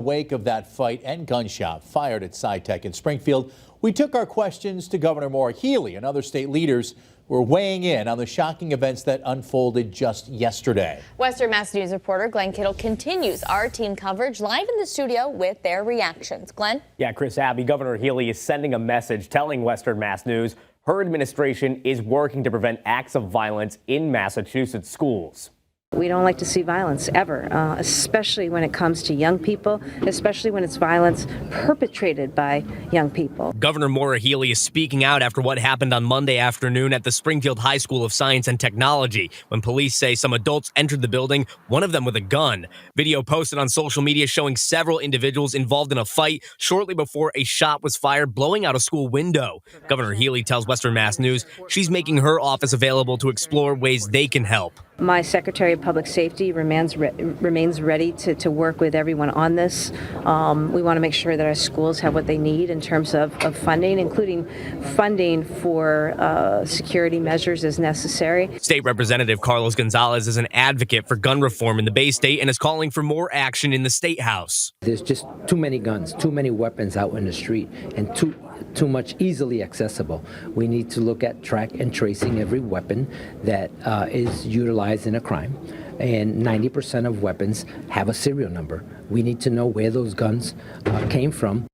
Wake of that fight and gunshot fired at Sci Tech in Springfield, we took our questions to Governor Maura Healey and other state leaders who are weighing in on the shocking events that unfolded just yesterday. Western Mass News reporter Glenn Kittle continues our team coverage live in the studio with their reactions. Glenn? Yeah, Chris Abbey, Governor Healey is sending a message telling Western Mass News her administration is working to prevent acts of violence in Massachusetts schools. We don't like to see violence ever, especially when it comes to young people, especially when it's violence perpetrated by young people. Governor Maura Healey is speaking out after what happened on Monday afternoon at the Springfield High School of Science and Technology when police say some adults entered the building, one of them with a gun. Video posted on social media showing several individuals involved in a fight shortly before a shot was fired, blowing out a school window. Governor Healey tells Western Mass News she's making her office available to explore ways they can help. My Secretary of Public Safety remains ready to work with everyone on this. We want to make sure that our schools have what they need in terms of funding, including funding for security measures as necessary. State Representative Carlos Gonzalez is an advocate for gun reform in the Bay State and is calling for more action in the State House. There's just too many guns, too many weapons out in the street, and too much easily accessible. We need to look at track and tracing every weapon that is utilized in a crime. And 90% of weapons have a serial number. We need to know where those guns came from.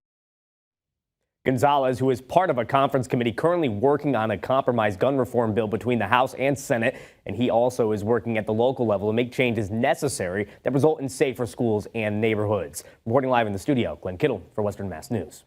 Gonzalez, who is part of a conference committee currently working on a compromise gun reform bill between the House and Senate, and he also is working at the local level to make changes necessary that result in safer schools and neighborhoods. Reporting live in the studio, Glenn Kittle for Western Mass News.